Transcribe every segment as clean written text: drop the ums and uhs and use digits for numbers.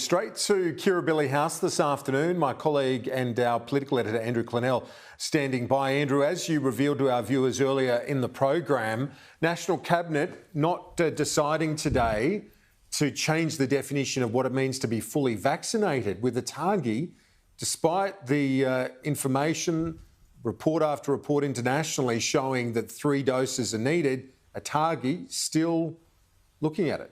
straight to Kirribilli House this afternoon. My colleague and our political editor, Andrew Clennell, standing by. Andrew, as you revealed to our viewers earlier in the program, National Cabinet not deciding today to change the definition of what it means to be fully vaccinated, with ATAGI, despite the information, report after report internationally showing that 3 doses are needed, ATAGI still looking at it.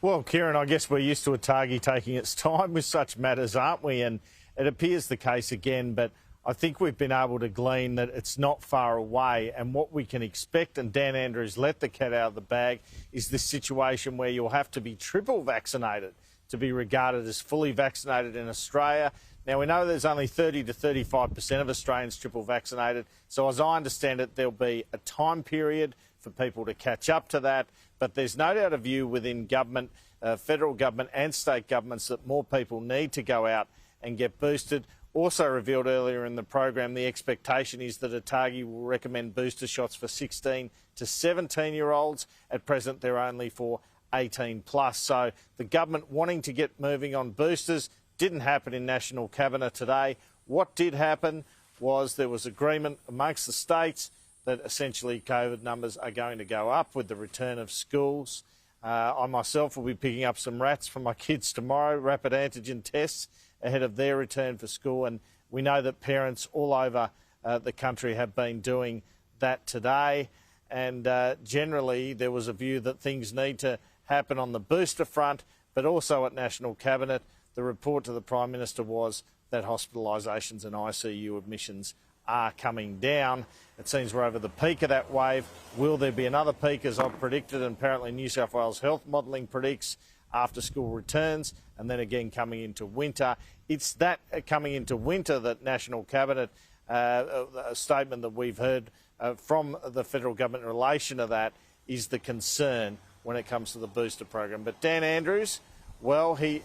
Well, Kieran, I guess we're used to ATAGI taking its time with such matters, aren't we? And it appears the case again, but I think we've been able to glean that it's not far away, and what we can expect, and Dan Andrews let the cat out of the bag, is this situation where you'll have to be triple vaccinated to be regarded as fully vaccinated in Australia. Now, we know there's only 30 to 35% of Australians triple vaccinated, so as I understand it, there'll be a time period for people to catch up to that. But there's no doubt a view within government, federal government and state governments, that more people need to go out and get boosted. Also revealed earlier in the program, the expectation is that ATAGI will recommend booster shots for 16 to 17-year-olds. At present, they're only for 18 plus. So the government wanting to get moving on boosters didn't happen in National Cabinet today. What did happen was there was agreement amongst the states that essentially COVID numbers are going to go up with the return of schools. I myself will be picking up some rats for my kids tomorrow, rapid antigen tests ahead of their return for school. And we know that parents all over the country have been doing that today. And generally there was a view that things need to happen on the booster front, but also at National Cabinet. The report to the Prime Minister was that hospitalisations and ICU admissions are coming down. It seems we're over the peak of that wave. Will there be another peak, as I've predicted? And apparently New South Wales Health Modelling predicts after school returns, and then again coming into winter. It's that coming into winter that National Cabinet, a statement that we've heard from the federal government in relation to that, is the concern when it comes to the booster program. But Dan Andrews, well, he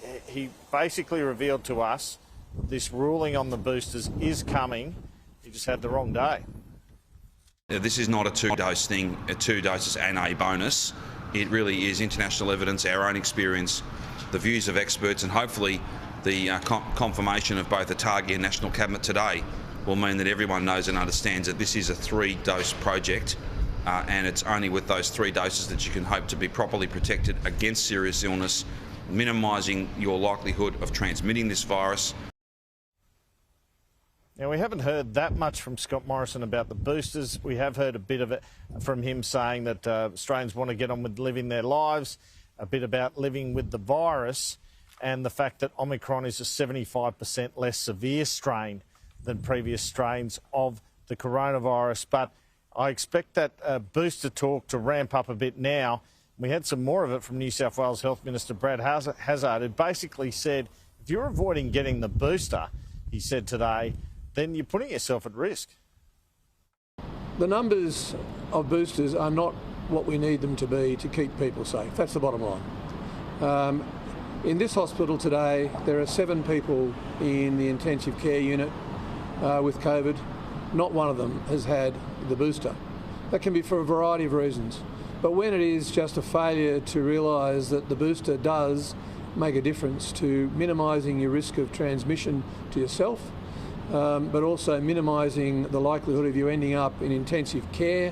basically revealed to us that this ruling on the boosters is coming. He just had the wrong day. This is not a 2-dose thing, 2 doses and a bonus. It really is international evidence, our own experience, the views of experts, and hopefully the confirmation of both ATAGI and National Cabinet today will mean that everyone knows and understands that this is a 3-dose project, and it's only with those 3 doses that you can hope to be properly protected against serious illness, minimising your likelihood of transmitting this virus. Now, we haven't heard that much from Scott Morrison about the boosters. We have heard a bit of it from him saying that Australians want to get on with living their lives, a bit about living with the virus, and the fact that Omicron is a 75% less severe strain than previous strains of the coronavirus. But I expect that booster talk to ramp up a bit now. We had some more of it from New South Wales Health Minister Brad Hazzard, who basically said, if you're avoiding getting the booster, he said today, then you're putting yourself at risk. The numbers of boosters are not what we need them to be to keep people safe. That's the bottom line. In this hospital today, there are 7 people in the intensive care unit with COVID. Not one of them has had the booster. That can be for a variety of reasons. But when it is just a failure to realise that the booster does make a difference to minimising your risk of transmission to yourself, but also minimising the likelihood of you ending up in intensive care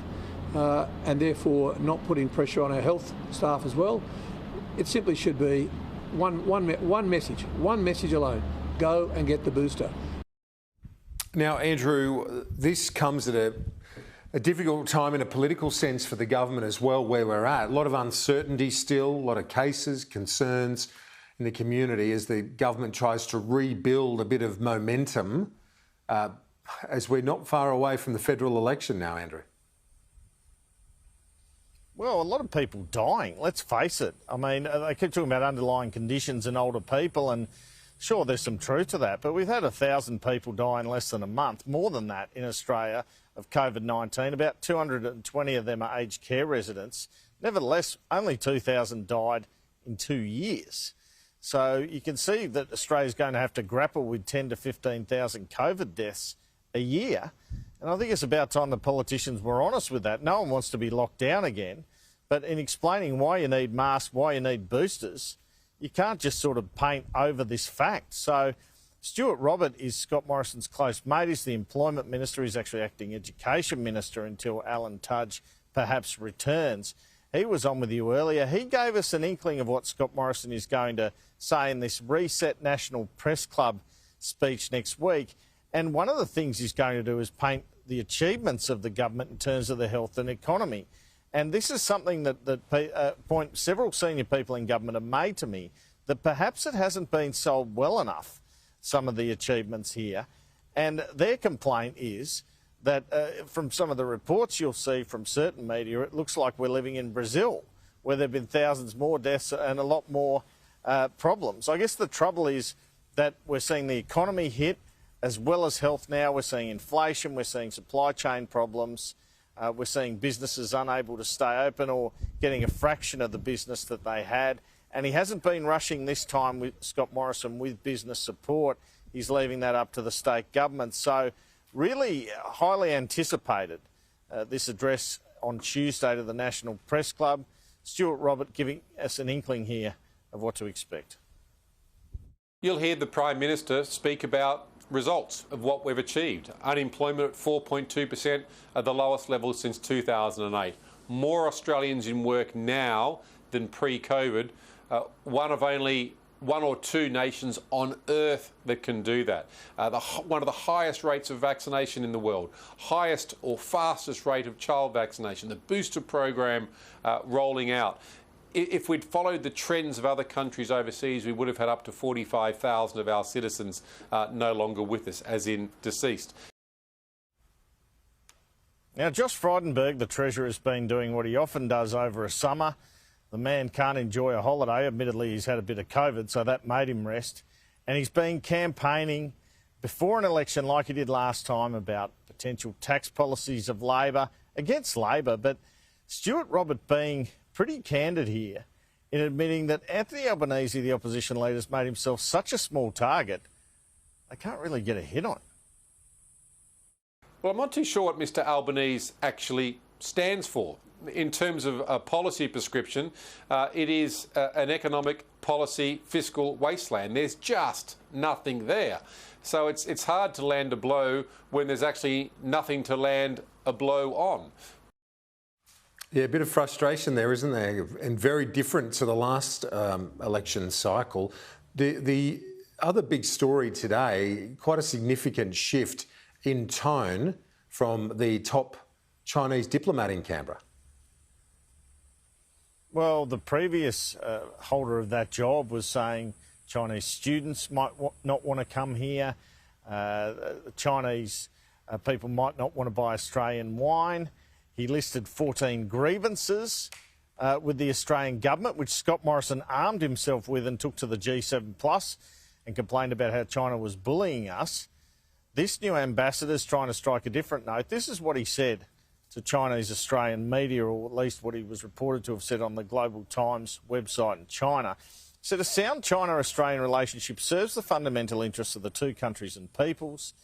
and therefore not putting pressure on our health staff as well. It simply should be one message alone: go and get the booster. Now, Andrew, this comes at a difficult time in a political sense for the government as well, where we're at. A lot of uncertainty still, a lot of cases, concerns in the community as the government tries to rebuild a bit of momentum as we're not far away from the federal election now, Andrew. Well, a lot of people dying, let's face it. I mean, they keep talking about underlying conditions in older people, and sure, there's some truth to that, but we've had 1,000 people die in less than a month, more than that in Australia, of COVID-19. About 220 of them are aged care residents. Nevertheless, only 2,000 died in 2 years. So you can see that Australia's going to have to grapple with 10 to 15,000 COVID deaths a year. And I think it's about time the politicians were honest with that. No one wants to be locked down again. But in explaining why you need masks, why you need boosters, you can't just sort of paint over this fact. So Stuart Robert is Scott Morrison's close mate. He's the Employment Minister. He's actually acting Education Minister until ATAGI perhaps returns. He was on with you earlier. He gave us an inkling of what Scott Morrison is going to say in this Reset National Press Club speech next week. And one of the things he's going to do is paint the achievements of the government in terms of the health and economy. And this is something that several senior people in government have made to me, that perhaps it hasn't been sold well enough, some of the achievements here. And their complaint is that from some of the reports you'll see from certain media, it looks like we're living in Brazil, where there have been thousands more deaths and a lot more problems. I guess the trouble is that we're seeing the economy hit as well as health now. We're seeing inflation, we're seeing supply chain problems, we're seeing businesses unable to stay open or getting a fraction of the business that they had. And he hasn't been rushing this time with Scott Morrison with business support. He's leaving that up to the state government. So really highly anticipated, this address on Tuesday to the National Press Club. Stuart Robert giving us an inkling here of what to expect. You'll hear the Prime Minister speak about results of what we've achieved. Unemployment at 4.2%, at the lowest level since 2008. More Australians in work now than pre-COVID. One of only one or two nations on earth that can do that. One of the highest rates of vaccination in the world, highest or fastest rate of child vaccination, the booster program rolling out. If we'd followed the trends of other countries overseas, we would have had up to 45,000 of our citizens no longer with us, as in deceased. Now, Josh Frydenberg, the Treasurer, has been doing what he often does over a summer. The man can't enjoy a holiday. Admittedly, he's had a bit of COVID, so that made him rest. And he's been campaigning before an election like he did last time about potential tax policies of Labor, against Labor. But Stuart Robert being pretty candid here in admitting that Anthony Albanese, the opposition leader, has made himself such a small target, they can't really get a hit on. Well, I'm not too sure what Mr Albanese actually stands for. In terms of a policy prescription, it is an economic policy fiscal wasteland. There's just nothing there. So it's hard to land a blow when there's actually nothing to land a blow on. Yeah, a bit of frustration there, isn't there? And very different to the last election cycle. The other big story today, quite a significant shift in tone from the top Chinese diplomat in Canberra. Well, the previous holder of that job was saying Chinese students might not want to come here. Chinese people might not want to buy Australian wine. He listed 14 grievances with the Australian government, which Scott Morrison armed himself with and took to the G7 Plus and complained about how China was bullying us. This new ambassador is trying to strike a different note. This is what he said to Chinese Australian media, or at least what he was reported to have said on the Global Times website in China. He said a sound China-Australian relationship serves the fundamental interests of the two countries and peoples.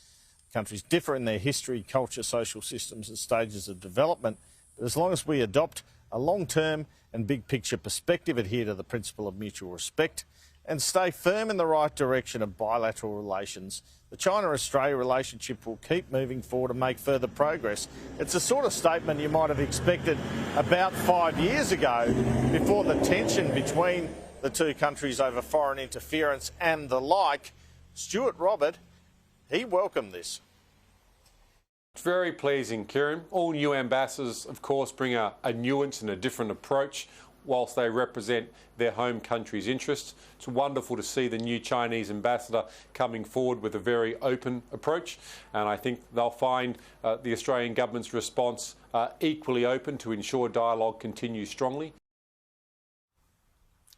Countries differ in their history, culture, social systems and stages of development. But as long as we adopt a long-term and big-picture perspective, adhere to the principle of mutual respect and stay firm in the right direction of bilateral relations, the China-Australia relationship will keep moving forward and make further progress. It's the sort of statement you might have expected about 5 years ago, before the tension between the two countries over foreign interference and the like. Stuart Robert, he welcomed this. It's very pleasing, Kieran. All new ambassadors, of course, bring a nuance and a different approach whilst they represent their home country's interests. It's wonderful to see the new Chinese ambassador coming forward with a very open approach, and I think they'll find the Australian government's response equally open to ensure dialogue continues strongly.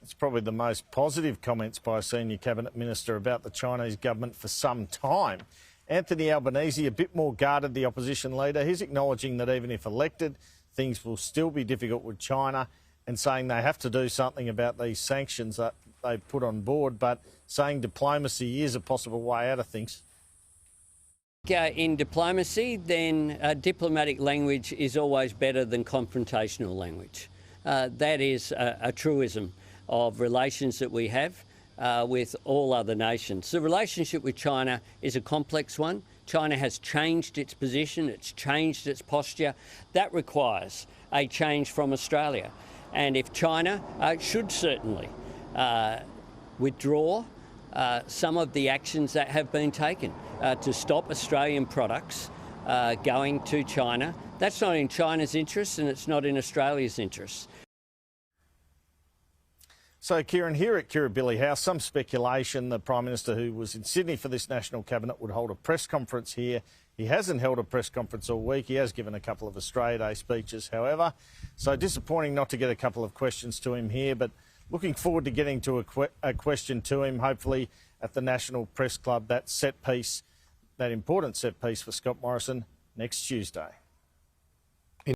It's probably the most positive comments by a senior cabinet minister about the Chinese government for some time. Anthony Albanese, a bit more guarded, the opposition leader. He's acknowledging that even if elected, things will still be difficult with China, and saying they have to do something about these sanctions that they've put on board, but saying diplomacy is a possible way out of things. In diplomacy, then diplomatic language is always better than confrontational language. That is a truism of relations that we have with all other nations. The relationship with China is a complex one. China has changed its position, it's changed its posture. That requires a change from Australia. And if China should certainly withdraw some of the actions that have been taken to stop Australian products going to China, that's not in China's interests and it's not in Australia's interests. So, Kieran, here at Kirribilli House, some speculation the Prime Minister, who was in Sydney for this National Cabinet, would hold a press conference here. He hasn't held a press conference all week. He has given a couple of Australia Day speeches, however. So disappointing not to get a couple of questions to him here, but looking forward to getting to a question to him, hopefully at the National Press Club, that set piece, that important set piece for Scott Morrison next Tuesday.